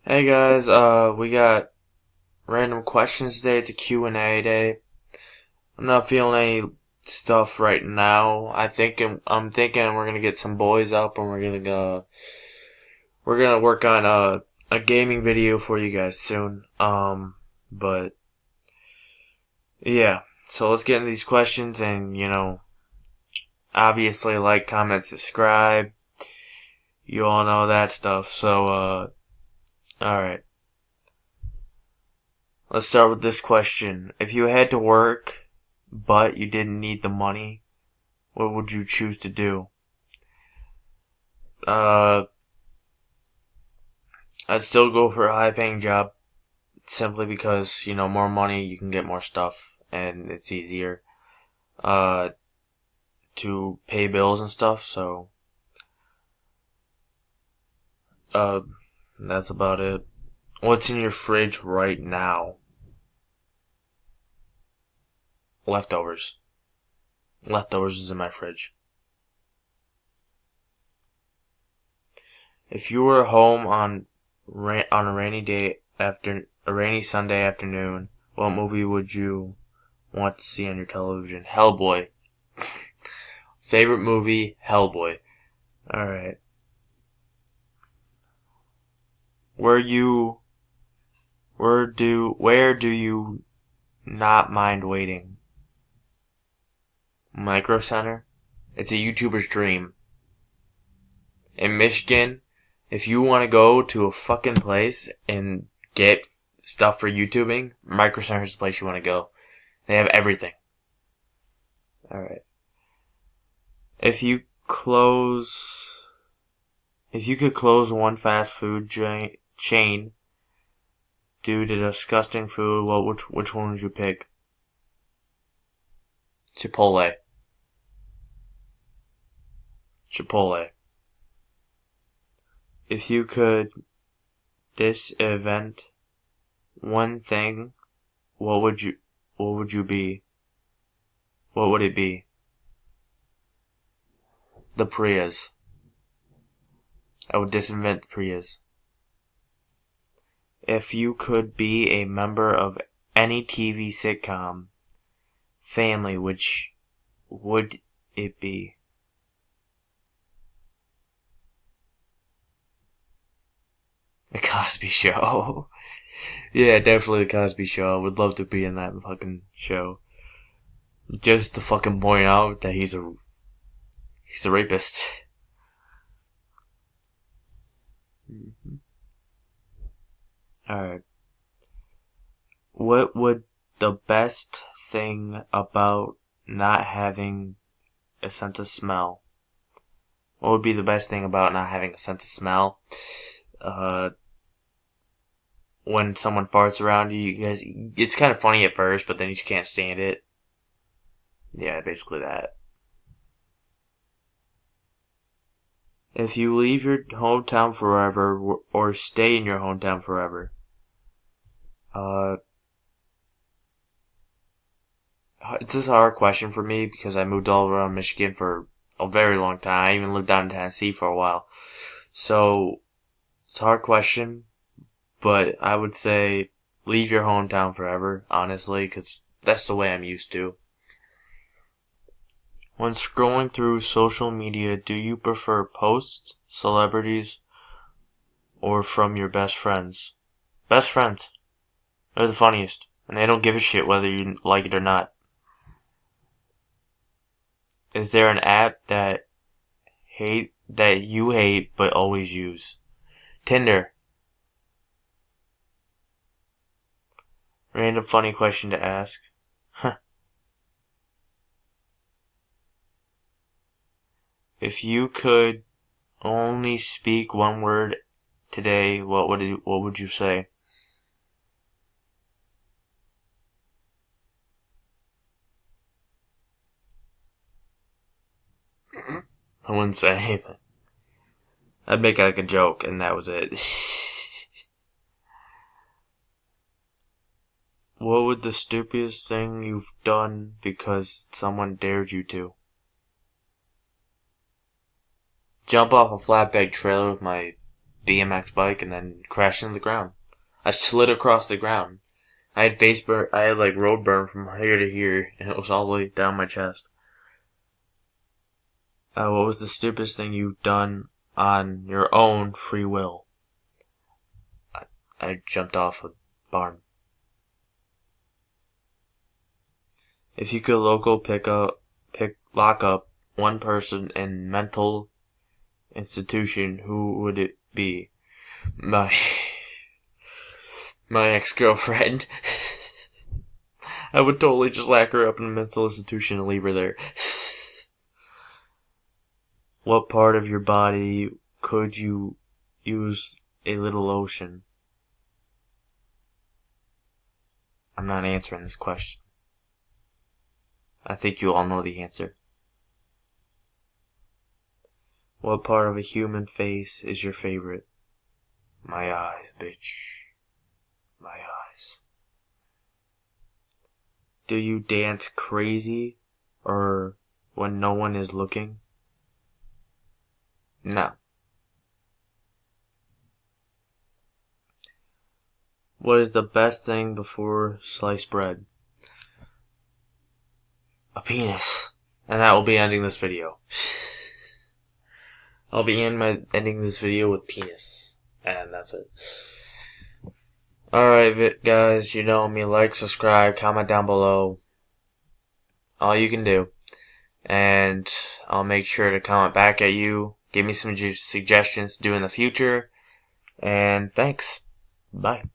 Hey guys, we got random questions today. It's a Q&A day. I'm not feeling any stuff right now. I'm thinking we're gonna get some boys up and we're gonna work on a gaming video for you guys soon. But yeah. So let's get into these questions and obviously like, comment, subscribe. You all know that stuff. So all right. Let's start with this question. If you had to work, but you didn't need the money, what would you choose to do? Uh, I'd still go for a high paying job simply because, more money, you can get more stuff and it's easier, uh, to pay bills and stuff. So, uh, that's about it. What's in your fridge right now? Leftovers. Leftovers is in my fridge. If you were home on a rainy day after a rainy Sunday afternoon, what movie would you want to see on your television? Hellboy. Favorite movie? Hellboy. All right. Where you where do you not mind waiting? Micro Center. It's a YouTuber's dream. In Michigan, if you want to go to a fucking place and get stuff for YouTubing, Micro Center is the place you want to go. They have everything. All right. If you close, if you could close one fast food chain due to disgusting food, which one would you pick? Chipotle. Chipotle. If you could disinvent one thing, what would you be? What would it be? The Prius. I would disinvent the Prius. If you could be a member of any TV sitcom family, which would it be? The Cosby Show. Yeah, definitely the Cosby Show. I would love to be in that fucking show. Just to fucking point out that he's a rapist. Mm-hmm. Alright. What would the best thing about not having a sense of smell? What would be the best thing about not having a sense of smell? Uh, when someone farts around you, it's kind of funny at first, but then you just can't stand it. Yeah, basically that. If you leave your hometown forever, or stay in your hometown forever, uh, it's just a hard question for me because I moved all around Michigan for a very long time. I even lived down in Tennessee for a while. So, it's a hard question, but I would say leave your hometown forever, honestly, because that's the way I'm used to. When scrolling through social media, do you prefer posts, celebrities, or from your best friends? Best friends. They're the funniest, and they don't give a shit whether you like it or not. Is there an app that you hate but always use? Tinder. Random funny question to ask. Huh. If you could only speak one word today, what would you say? I wouldn't say anything. I'd make like a joke, and that was it. What would the stupidest thing you've done because someone dared you to? Jump off a flatbed trailer with my BMX bike and then crashed into the ground. I slid across the ground. I had like road burn from here to here, and it was all the way down my chest. What was the stupidest thing you've done on your own free will? I jumped off a barn. If you could lock up one person in mental institution, who would it be? My ex-girlfriend. I would totally just lock her up in a mental institution and leave her there. What part of your body could you use a little lotion? I'm not answering this question. I think you all know the answer. What part of a human face is your favorite? My eyes, bitch. My eyes. Do you dance crazy or when no one is looking? No. What is the best thing before sliced bread? A penis. And that will be ending this video. I'll be ending this video with penis. And that's it. Alright, guys, you know me. Like, subscribe, comment down below. All you can do. And I'll make sure to comment back at you. Give me some suggestions to do in the future. And thanks. Bye.